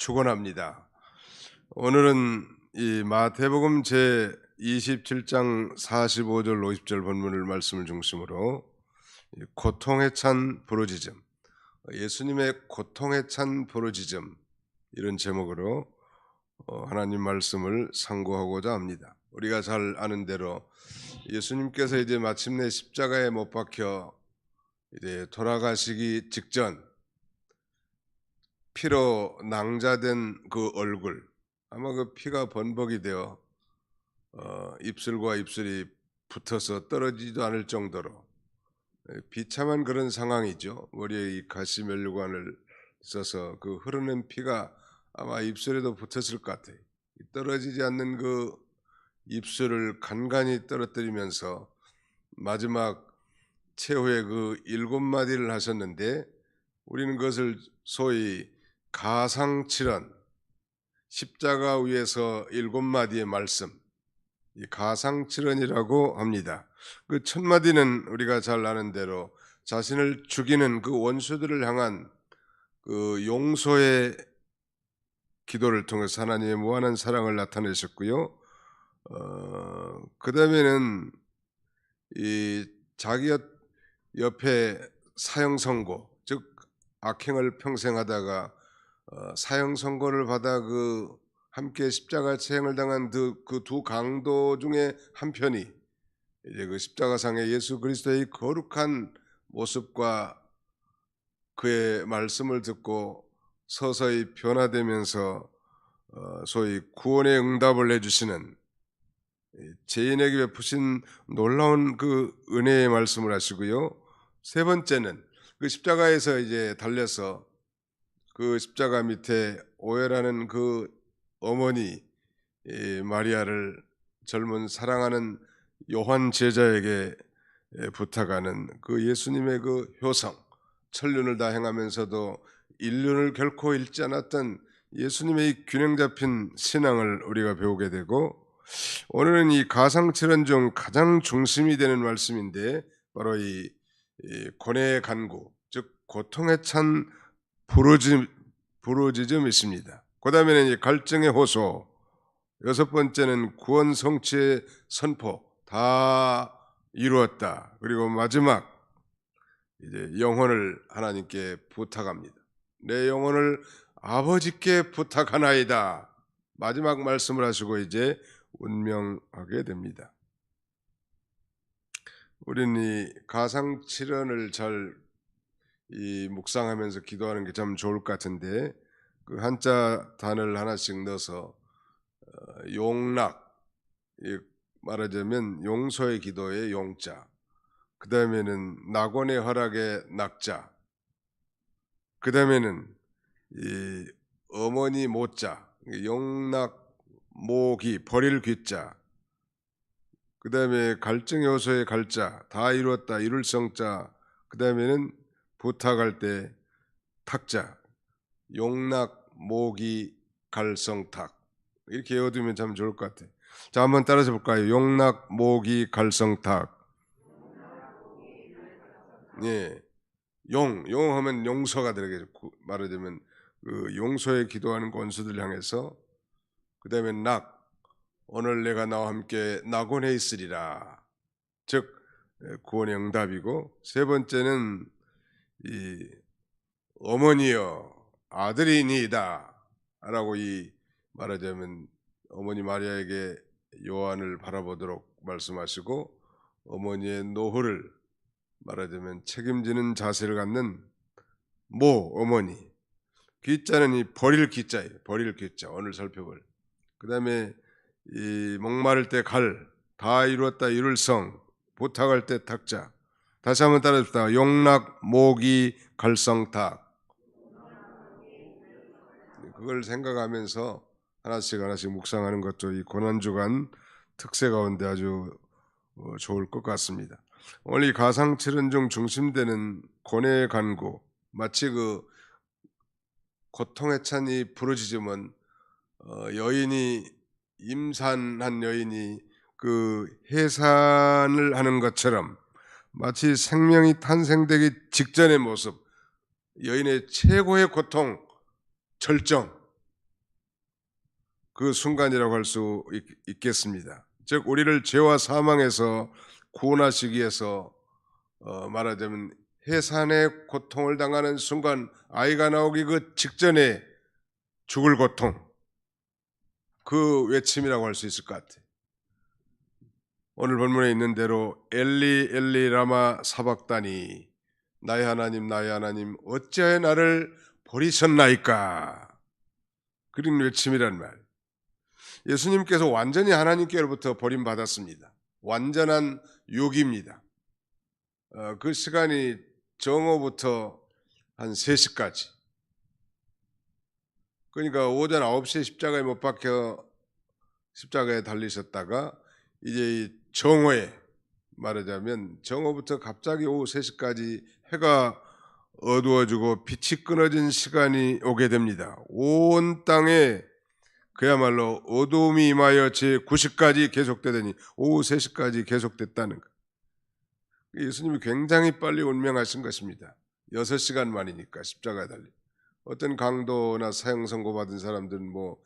축원합니다. 오늘은 이 마태복음 제 27장 45절 50절 본문을 말씀을 중심으로 이 고통에 찬 부르짖음, 예수님의 고통에 찬 부르짖음, 이런 제목으로 하나님 말씀을 상고하고자 합니다. 우리가 잘 아는 대로 예수님께서 이제 마침내 십자가에 못 박혀 이제 돌아가시기 직전 피로 낭자된 그 얼굴, 아마 그 피가 번복이 되어 입술과 입술이 붙어서 떨어지지도 않을 정도로 비참한 그런 상황이죠. 머리에 이 가시면류관을 써서 그 흐르는 피가 아마 입술에도 붙었을 것 같아요. 떨어지지 않는 그 입술을 간간히 떨어뜨리면서 마지막 최후의 그 7마디를 하셨는데, 우리는 그것을 소위 가상칠언, 십자가 위에서 7마디의 말씀, 이 가상칠언이라고 합니다. 그 첫 마디는 우리가 잘 아는 대로 자신을 죽이는 그 원수들을 향한 그 용서의 기도를 통해서 하나님의 무한한 사랑을 나타내셨고요. 그 다음에는 이 자기 옆에 사형 선고, 즉 악행을 평생 하다가 사형 선고를 받아 그 함께 십자가 체행을 당한 그 두 강도 중에 한 편이 이제 그 십자가상의 예수 그리스도의 거룩한 모습과 그의 말씀을 듣고 서서히 변화되면서 소위 구원의 응답을 해주시는, 죄인에게 베푸신 놀라운 그 은혜의 말씀을 하시고요. 세 번째는 그 십자가에서 이제 달려서 그 십자가 밑에 오해라는 그 어머니 마리아를 젊은 사랑하는 요한 제자에게 부탁하는 그 예수님의 그 효성, 천륜을 다 행하면서도 인륜을 결코 잃지 않았던 예수님의 이 균형 잡힌 신앙을 우리가 배우게 되고, 오늘은 이 가상칠언 중 가장 중심이 되는 말씀인데 바로 이 고뇌의 간구, 즉 고통에 찬 부르짖음이 있습니다. 그 다음에는 이 갈증의 호소, 여섯 번째는 구원 성취의 선포, 다 이루었다. 그리고 마지막 이제 영혼을 하나님께 부탁합니다. 내 영혼을 아버지께 부탁하나이다. 마지막 말씀을 하시고 이제 운명하게 됩니다. 우리는 이 가상칠언을 잘 묵상하면서 기도하는 게 참 좋을 것 같은데, 그 한자 단어를 하나씩 넣어서 용락, 말하자면 용서의 기도의 용자, 그 다음에는 낙원의 허락의 낙자, 그 다음에는 이 어머니 모자, 용락 모기 버릴 귀자, 그 다음에 갈증의 호소의 갈자, 다 이루었다 이룰 성자, 그 다음에는 부탁할 때 탁자, 용락 모기 갈성탁, 이렇게 외워두면 참 좋을 것 같아요. 자, 한번 따라서 볼까요? 용락 모기 갈성탁. 예, 용하면 용서가 되겠죠. 말하자면 그 용서에 기도하는 원수들 향해서. 그 다음에 오늘 내가 나와 함께 낙원에 있으리라, 즉 구원의 응답이고, 세 번째는 이 어머니여 아들이니이다 라고 말하자면 어머니 마리아에게 요한을 바라보도록 말씀하시고, 어머니의 노후를 말하자면 책임지는 자세를 갖는 어머니, 귀자는 이 버릴 귀자예요. 버릴 귀자, 오늘 살펴볼. 그 다음에 이 목마를 때 다 이루었다 이룰 성, 부탁할 때 탁자. 다시 한번 따라합시다. 용락 모기 갈성탁. 그걸 생각하면서 하나씩 묵상하는 것도 이 고난주간 특세 가운데 아주 좋을 것 같습니다. 오늘 이 가상칠언 중 중심되는 고뇌의 간구, 마치 그 고통에 찬 이 부르짖음은 임산한 여인이 그 해산을 하는 것처럼 마치 생명이 탄생되기 직전의 모습, 여인의 최고의 고통, 절정, 그 순간이라고 할 수 있겠습니다. 즉 우리를 죄와 사망에서 구원하시기 위해서 말하자면 해산의 고통을 당하는 순간, 아이가 나오기 그 직전에 죽을 고통, 그 외침이라고 할 수 있을 것 같아요. 오늘 본문에 있는 대로 엘리 엘리 라마 사박다니, 나의 하나님 나의 하나님 어찌하여 나를 버리셨나이까, 그런 외침이란 말. 예수님께서 완전히 하나님께로부터 버림받았습니다. 완전한 유기입니다. 그 시간이 정오부터 한 3시까지, 그러니까 오전 9시에 십자가에 못 박혀 십자가에 달리셨다가 이제 이 정오에, 말하자면 정오부터 갑자기 오후 3시까지 해가 어두워지고 빛이 끊어진 시간이 오게 됩니다. 온 땅에 그야말로 어두움이 임하여 제9시까지 계속되더니 오후 3시까지 계속됐다는 것. 예수님이 굉장히 빨리 운명하신 것입니다. 6시간 만이니까 십자가에 달리. 어떤 강도나 사형 선고받은 사람들은 뭐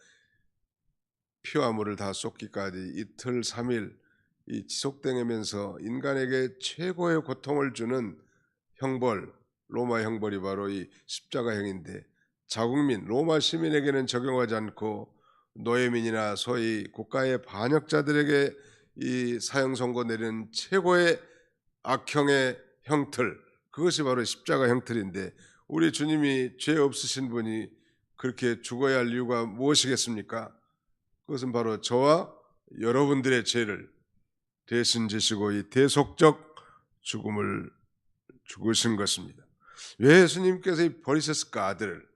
피와 물을 다 쏟기까지 이틀 3일 이 지속되면서 인간에게 최고의 고통을 주는 형벌, 로마 형벌이 바로 이 십자가형인데, 자국민 로마 시민에게는 적용하지 않고 노예민이나 소위 국가의 반역자들에게 이 사형 선고 내리는 최고의 악형의 형틀, 그것이 바로 십자가 형틀인데, 우리 주님이 죄 없으신 분이 그렇게 죽어야 할 이유가 무엇이겠습니까? 그것은 바로 저와 여러분들의 죄를 대신 지시고 이 대속적 죽음을 죽으신 것입니다. 왜 예수님께서 버리셨을까? 아들을.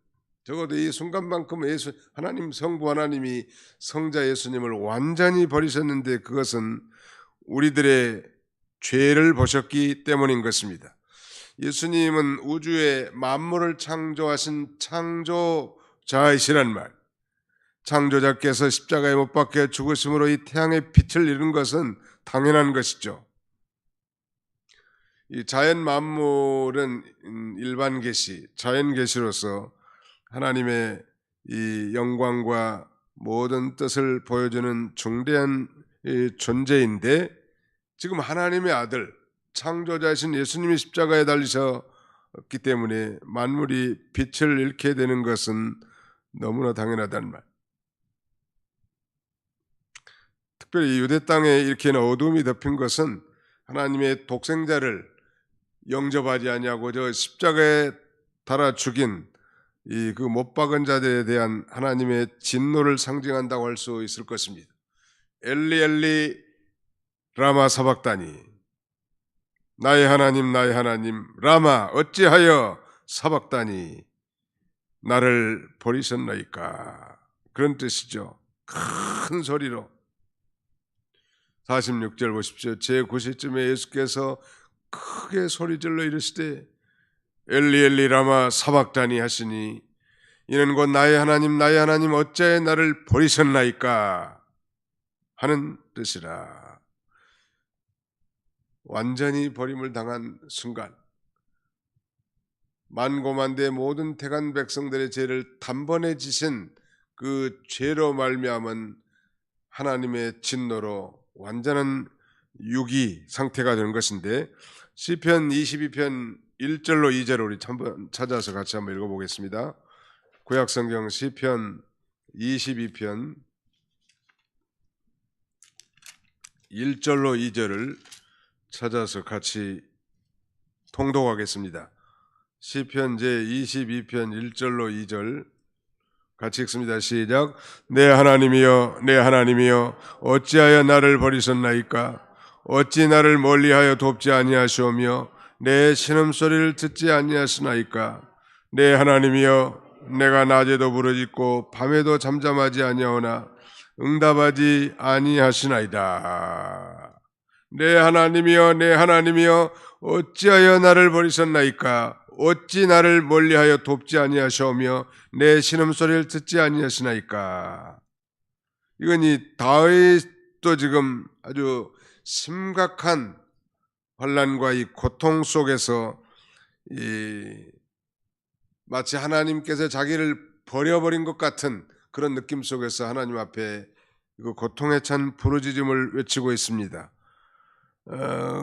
적어도 이 순간만큼은 하나님 성부 하나님이 성자 예수님을 완전히 버리셨는데, 그것은 우리들의 죄를 보셨기 때문인 것입니다. 예수님은 우주의 만물을 창조하신 창조자이시란 말, 창조자께서 십자가에 못 박혀 죽으심으로 이 태양의 빛을 잃은 것은 당연한 것이죠. 이 자연 만물은 일반 계시, 자연 계시로서 하나님의 이 영광과 모든 뜻을 보여주는 중대한 존재인데, 지금 하나님의 아들 창조자이신 예수님이 십자가에 달리셨기 때문에 만물이 빛을 잃게 되는 것은 너무나 당연하다는 말. 특별히 유대 땅에 이렇게 어둠이 덮인 것은 하나님의 독생자를 영접하지 아니하고 저 십자가에 달아 죽인 이 그 못 박은 자들에 대한 하나님의 진노를 상징한다고 할 수 있을 것입니다. 엘리 엘리 라마 사박다니, 나의 하나님 나의 하나님 라마 어찌하여 사박다니, 나를 버리셨나이까, 그런 뜻이죠. 큰 소리로 46절 보십시오. 제9시쯤에 예수께서 크게 소리질러 이르시되 엘리 엘리 라마 사박다니 하시니, 이는 곧 나의 하나님 나의 하나님 어찌하여 나를 버리셨나이까 하는 뜻이라. 완전히 버림을 당한 순간, 만고만대 모든 택한 백성들의 죄를 단번에 지신 그 죄로 말미암은 하나님의 진노로 완전한 유기 상태가 되는 것인데, 시편 22편 1절로 2절을 우리 한번 찾아서 같이 한번 읽어보겠습니다. 구약성경 시편 22편 1절로 2절을 찾아서 같이 통독하겠습니다. 시편 제22편 1절로 2절 같이 읽습니다. 시작. 내 하나님이여 내 하나님이여 어찌하여 나를 버리셨나이까? 어찌 나를 멀리하여 돕지 아니하시오며 내 신음소리를 듣지 아니하시나이까? 내 하나님이여 내가 낮에도 부르짖고 밤에도 잠잠하지 아니하오나 응답하지 아니하시나이다. 내 하나님이여 내 하나님이여 어찌하여 나를 버리셨나이까? 어찌 나를 멀리하여 돕지 아니하시오며 내 신음소리를 듣지 아니하시나이까? 이건 이 다윗도 지금 아주 심각한 환난과 이 고통 속에서 마치 하나님께서 자기를 버려버린 것 같은 그런 느낌 속에서 하나님 앞에 그 고통에 찬 부르짖음을 외치고 있습니다.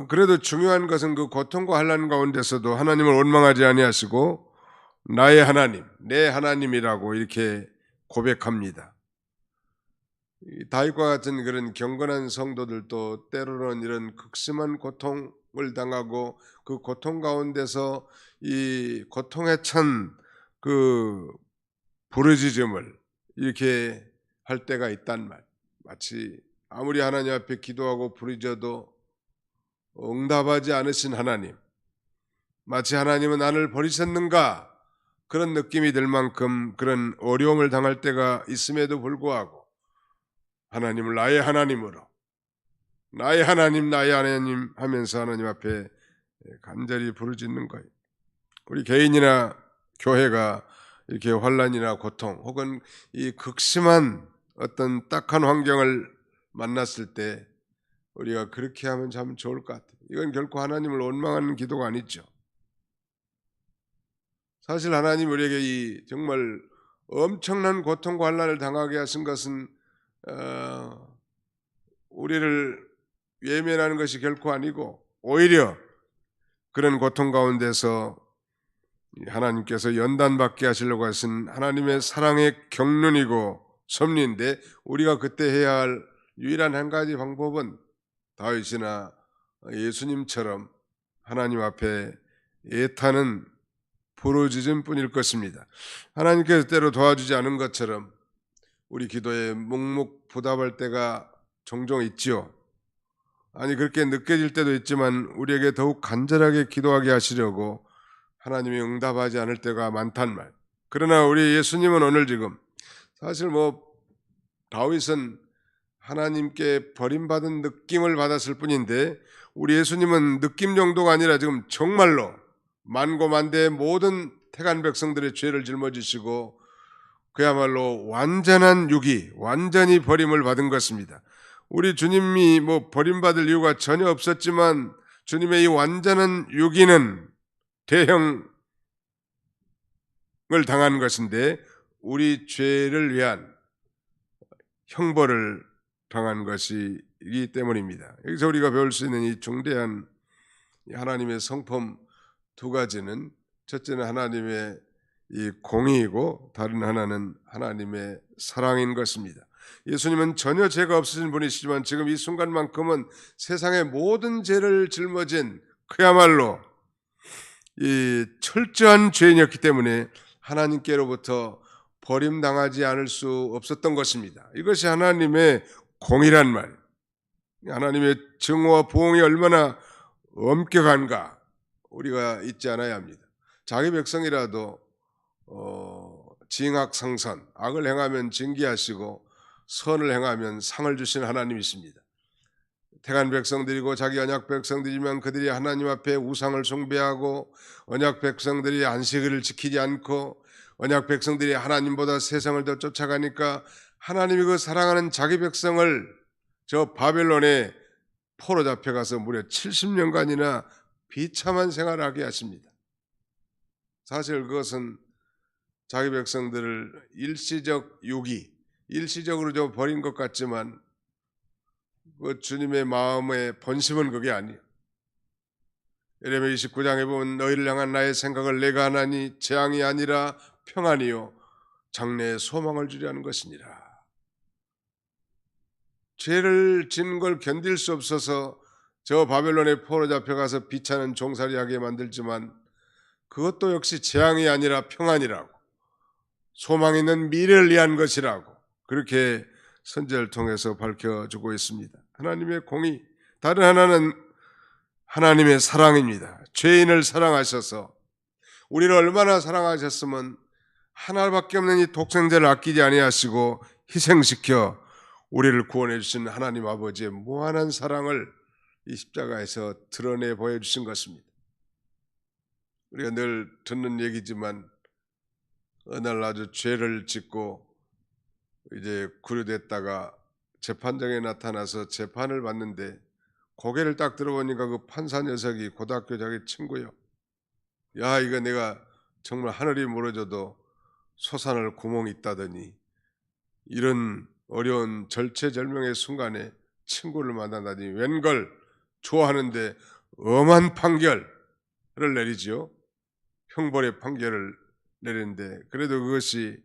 그래도 중요한 것은 그 고통과 환난 가운데서도 하나님을 원망하지 아니하시고 나의 하나님, 내 하나님이라고 이렇게 고백합니다. 다윗과 같은 그런 경건한 성도들도 때로는 이런 극심한 고통을 당하고 그 고통 가운데서 이 고통에 찬 그 부르짖음을 이렇게 할 때가 있단 말. 마치 아무리 하나님 앞에 기도하고 부르짖어도 응답하지 않으신 하나님, 마치 하나님은 나를 버리셨는가 그런 느낌이 들 만큼 그런 어려움을 당할 때가 있음에도 불구하고 하나님을 나의 하나님으로, 나의 하나님 하면서 하나님 앞에 간절히 부르짖는 거예요. 우리 개인이나 교회가 이렇게 환난이나 고통 혹은 이 극심한 어떤 딱한 환경을 만났을 때 우리가 그렇게 하면 참 좋을 것 같아요. 이건 결코 하나님을 원망하는 기도가 아니죠. 사실 하나님 우리에게 이 정말 엄청난 고통과 환난을 당하게 하신 것은 우리를 외면하는 것이 결코 아니고 오히려 그런 고통 가운데서 하나님께서 연단받게 하시려고 하신 하나님의 사랑의 경륜이고 섭리인데, 우리가 그때 해야 할 유일한 한 가지 방법은 다윗이나 예수님처럼 하나님 앞에 애타는 부르짖음뿐일 것입니다. 하나님께서 때로 도와주지 않은 것처럼 우리 기도에 묵묵부답할 때가 종종 있지요. 아니 그렇게 느껴질 때도 있지만 우리에게 더욱 간절하게 기도하게 하시려고 하나님이 응답하지 않을 때가 많단 말. 그러나 우리 예수님은 오늘 지금 사실 다윗은 하나님께 버림받은 느낌을 받았을 뿐인데 우리 예수님은 느낌 정도가 아니라 지금 정말로 만고만대의 모든 택한 백성들의 죄를 짊어지시고 그야말로 완전한 유기, 완전히 버림을 받은 것입니다. 우리 주님이 버림받을 이유가 전혀 없었지만 주님의 이 완전한 유기는 대형을 당한 것인데 우리 죄를 위한 형벌을 당한 것이기 때문입니다. 여기서 우리가 배울 수 있는 이 중대한 하나님의 성품 두 가지는, 첫째는 하나님의 이 공의이고 다른 하나는 하나님의 사랑인 것입니다. 예수님은 전혀 죄가 없으신 분이시지만 지금 이 순간만큼은 세상의 모든 죄를 짊어진 그야말로 이 철저한 죄인이었기 때문에 하나님께로부터 버림당하지 않을 수 없었던 것입니다. 이것이 하나님의 공의란 말, 하나님의 증오와 보응이 얼마나 엄격한가 우리가 잊지 않아야 합니다. 자기 백성이라도 징악상선, 악을 행하면 징계하시고 선을 행하면 상을 주시는 하나님이십니다. 택한 백성들이고 자기 언약 백성들이면 그들이 하나님 앞에 우상을 숭배하고 언약 백성들이 안식일을 지키지 않고 언약 백성들이 하나님보다 세상을 더 쫓아가니까 하나님이 그 사랑하는 자기 백성을 저 바벨론에 포로 잡혀가서 무려 70년간이나 비참한 생활을 하게 하십니다. 사실 그것은 자기 백성들을 일시적으로 좀 버린 것 같지만 그 주님의 마음의 본심은 그게 아니에요. 예레미야 29장에 보면 너희를 향한 나의 생각을 내가 하나니 재앙이 아니라 평안이요 장래에 소망을 주려는 것이니라. 죄를 짓는 걸 견딜 수 없어서 저 바벨론에 포로 잡혀가서 비차는 종살이하게 만들지만 그것도 역시 재앙이 아니라 평안이라고, 소망 있는 미래를 위한 것이라고 그렇게 선지자를 통해서 밝혀주고 있습니다. 하나님의 공의, 다른 하나는 하나님의 사랑입니다. 죄인을 사랑하셔서 우리를 얼마나 사랑하셨으면 하나밖에 없는 이 독생자를 아끼지 아니하시고 희생시켜 우리를 구원해 주신 하나님 아버지의 무한한 사랑을 이 십자가에서 드러내 보여주신 것입니다. 우리가 늘 듣는 얘기지만 어느 날 아주 죄를 짓고 이제 구류됐다가 재판장에 나타나서 재판을 받는데 고개를 딱 들어보니까 그 판사 녀석이 고등학교 자기 친구요. 야, 이거 내가 정말 하늘이 무너져도 솟아날 구멍이 있다더니 이런 어려운 절체절명의 순간에 친구를 만나다니 웬걸 좋아하는데 엄한 판결을 내리지요. 형벌의 판결을 내리는데 그래도 그것이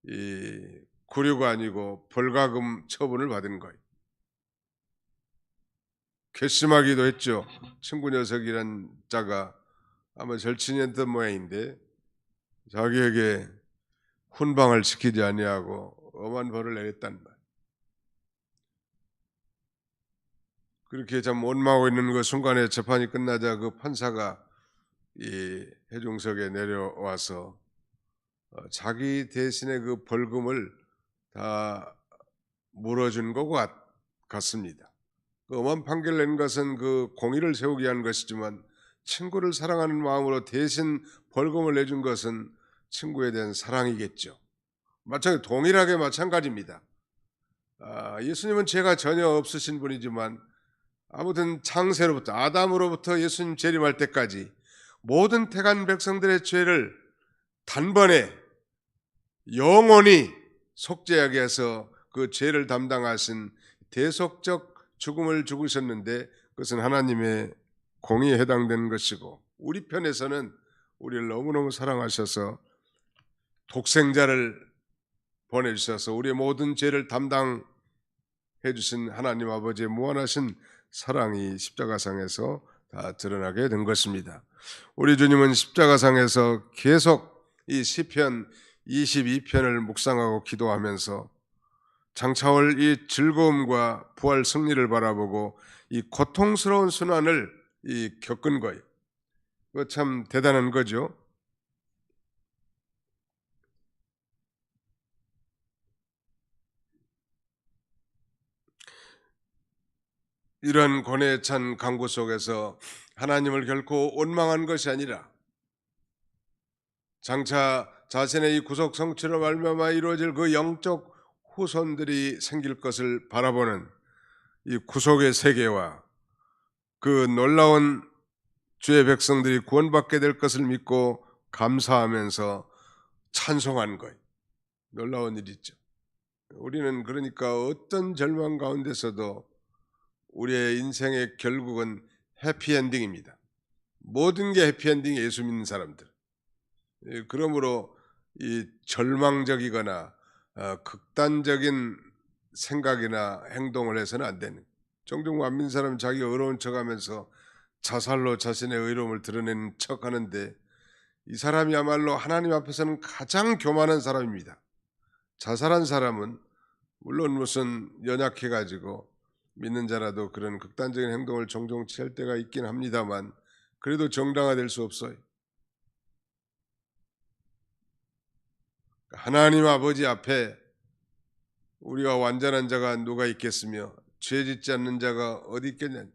이 구류가 아니고 벌가금 처분을 받은 거예요. 괘씸하기도 했죠. 친구 녀석이란 자가 아마 절친이었던 모양인데 자기에게 훈방을 시키지 아니하고 엄한 벌을 내렸단 말. 그렇게 참 원망하고 있는 그 순간에 재판이 끝나자 그 판사가 이 해중석에 내려와서 자기 대신에 그 벌금을 다 물어준 것 같습니다. 그 엄한 판결을 낸 것은 그 공의를 세우기 위한 것이지만 친구를 사랑하는 마음으로 대신 벌금을 내준 것은 친구에 대한 사랑이겠죠. 동일하게 마찬가지입니다. 예수님은 죄가 전혀 없으신 분이지만 아무튼 창세로부터 아담으로부터 예수님 재림할 때까지 모든 택한 백성들의 죄를 단번에 영원히 속죄하게 해서 그 죄를 담당하신 대속적 죽음을 죽으셨는데 그것은 하나님의 공의에 해당되는 것이고 우리 편에서는 우리를 너무너무 사랑하셔서 독생자를 보내주셔서 우리의 모든 죄를 담당해 주신 하나님 아버지의 무한하신 사랑이 십자가상에서 다 드러나게 된 것입니다. 우리 주님은 십자가상에서 계속 이 시편 22편을 묵상하고 기도하면서 장차올 이 즐거움과 부활 승리를 바라보고 이 고통스러운 순환을 겪은 거예요. 그거 참 대단한 거죠. 이런 고뇌에 찬 강구 속에서 하나님을 결코 원망한 것이 아니라 장차 자신의 이 구속 성취로 말미암아 이루어질 그 영적 후손들이 생길 것을 바라보는 이 구속의 세계와 그 놀라운 주의 백성들이 구원받게 될 것을 믿고 감사하면서 찬송한 거예요. 놀라운 일이죠. 우리는 그러니까 어떤 절망 가운데서도 우리의 인생의 결국은 해피엔딩입니다. 모든 게 해피엔딩이 예수 믿는 사람들. 그러므로 이 절망적이거나 극단적인 생각이나 행동을 해서는 안 되는. 종종 안 믿는 사람은 자기가 의로운 척하면서 자살로 자신의 의로움을 드러내는 척하는데 이 사람이야말로 하나님 앞에서는 가장 교만한 사람입니다. 자살한 사람은 물론 무슨 연약해가지고 믿는 자라도 그런 극단적인 행동을 종종 취할 때가 있긴 합니다만 그래도 정당화될 수 없어요. 하나님 아버지 앞에 우리가 완전한 자가 누가 있겠으며 죄 짓지 않는 자가 어디 있겠냐.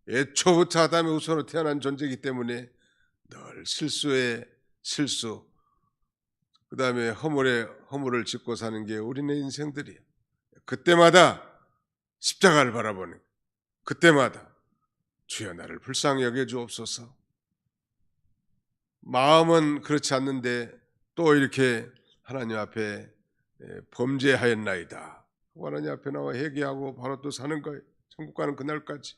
애초부터 아담의 후손으로 태어난 존재이기 때문에 늘 실수에 실수, 그 다음에 허물에 허물을 짓고 사는 게 우리네 인생들이에요. 그때마다 십자가를 바라보는, 그때마다 주여 나를 불쌍히 여겨주옵소서. 마음은 그렇지 않는데 또 이렇게 하나님 앞에 범죄하였나이다. 하나님 앞에 나와 회개하고 바로 또 사는 거예요. 천국 가는 그날까지.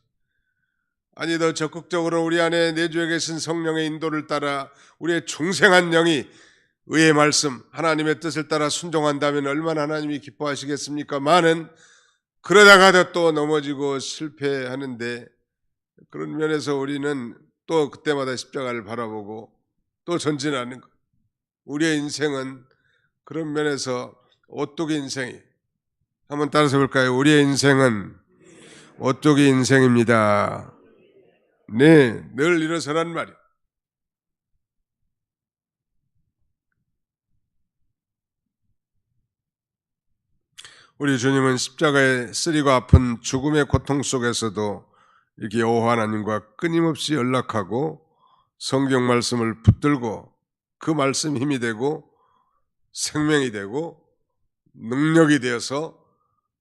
아니 더 적극적으로 우리 안에 내주에 계신 성령의 인도를 따라 우리의 중생한 영이 의의 말씀 하나님의 뜻을 따라 순종한다면 얼마나 하나님이 기뻐하시겠습니까? 많은 그러다가도 또 넘어지고 실패하는데 그런 면에서 우리는 또 그때마다 십자가를 바라보고 또 전진하는 것. 우리의 인생은 그런 면에서 오뚜기 인생이 한번 따라서 볼까요? 우리의 인생은 오뚜기 인생입니다. 네, 늘 일어서란 말이에요. 우리 주님은 십자가의 쓰리고 아픈 죽음의 고통 속에서도 이렇게 여호와 하나님과 끊임없이 연락하고 성경 말씀을 붙들고 그 말씀 힘이 되고 생명이 되고 능력이 되어서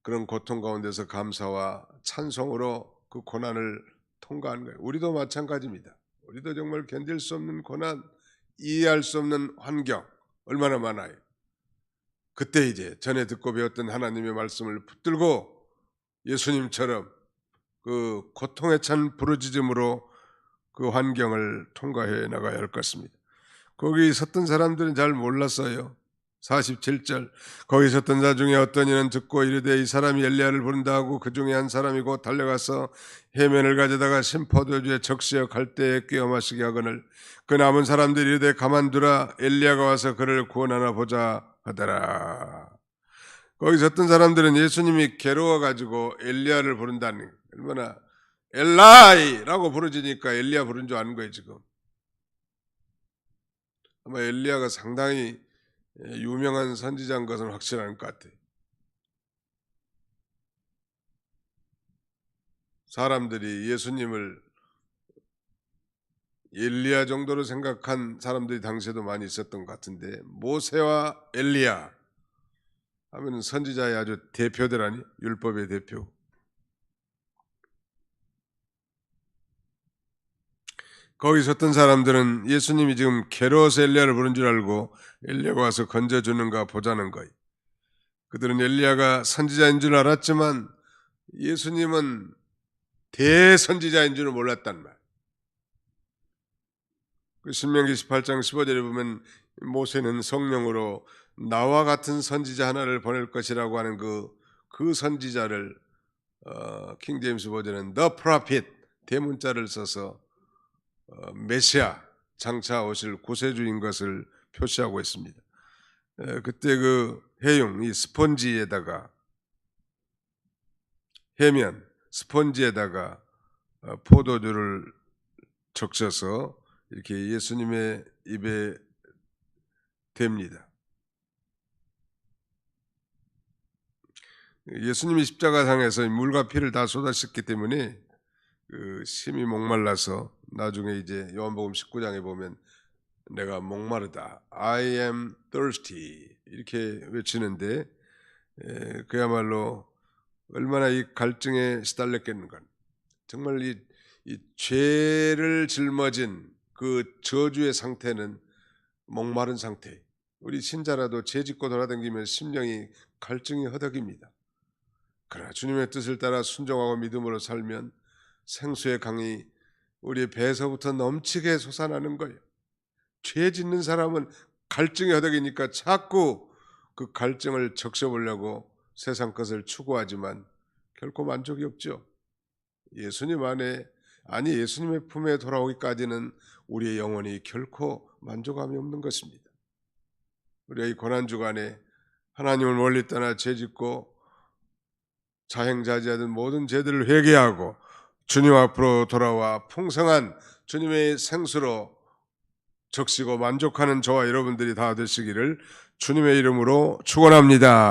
그런 고통 가운데서 감사와 찬송으로 그 고난을 통과하는 거예요. 우리도 마찬가지입니다. 우리도 정말 견딜 수 없는 고난, 이해할 수 없는 환경 얼마나 많아요. 그때 이제 전에 듣고 배웠던 하나님의 말씀을 붙들고 예수님처럼 그 고통에 찬 부르짖음으로 그 환경을 통과해 나가야 할 것입니다. 거기 섰던 사람들은 잘 몰랐어요. 47절 거기 섰던 자 중에 어떤 이는 듣고 이르되 이 사람이 엘리야를 부른다 하고 그 중에 한 사람이 곧 달려가서 해면을 가져다가 신포도주에 적시어 갈대에 끼워 마시게 하거늘 그 남은 사람들이 이르되 가만두라 엘리야가 와서 그를 구원하나 보자 하더라. 거기 섰던 사람들은 예수님이 괴로워가지고 엘리야를 부른다는 거예요. 얼마나 엘라이라고 부르지니까 엘리야 부른 줄 아는 거예요 지금. 아마 엘리야가 상당히 유명한 선지자인 것은 확실한 것 같아요. 사람들이 예수님을 엘리야 정도로 생각한 사람들이 당시에도 많이 있었던 것 같은데 모세와 엘리야 하면 선지자의 아주 대표들 아니 율법의 대표. 거기 섰던 사람들은 예수님이 지금 괴로워서 엘리야를 부른 줄 알고 엘리야가 와서 건져주는가 보자는 거예요. 그들은 엘리야가 선지자인 줄 알았지만 예수님은 대선지자인 줄은 몰랐단 말. 신명기 18장 15절에 보면 모세는 성령으로 나와 같은 선지자 하나를 보낼 것이라고 하는 그 선지자를 킹 제임스 버전은 The Prophet 대문자를 써서 메시아 장차 오실 구세주인 것을 표시하고 있습니다. 그때 그 해용 이 스펀지에다가 해면 스펀지에다가 포도주를 적셔서 이렇게 예수님의 입에 댑니다. 예수님이 십자가상에서 물과 피를 다 쏟아셨기 때문에 심히 목말라서 나중에 이제 요한복음 19장에 보면 내가 목마르다, I am thirsty 이렇게 외치는데 그야말로 얼마나 이 갈증에 시달렸겠는가. 정말 이 죄를 짊어진 그 저주의 상태는 목마른 상태. 우리 신자라도 죄 짓고 돌아다니면 심령이 갈증이 허덕입니다. 그러나 주님의 뜻을 따라 순종하고 믿음으로 살면 생수의 강이 우리의 배에서부터 넘치게 솟아나는 거예요. 죄 짓는 사람은 갈증이 허덕이니까 자꾸 그 갈증을 적셔보려고 세상 것을 추구하지만 결코 만족이 없죠. 예수님 안에 아니 예수님의 품에 돌아오기까지는 우리의 영혼이 결코 만족함이 없는 것입니다. 우리가 이 고난주간에 하나님을 멀리 떠나 죄짓고 자행자지하던 모든 죄들을 회개하고 주님 앞으로 돌아와 풍성한 주님의 생수로 적시고 만족하는 저와 여러분들이 다 되시기를 주님의 이름으로 축원합니다.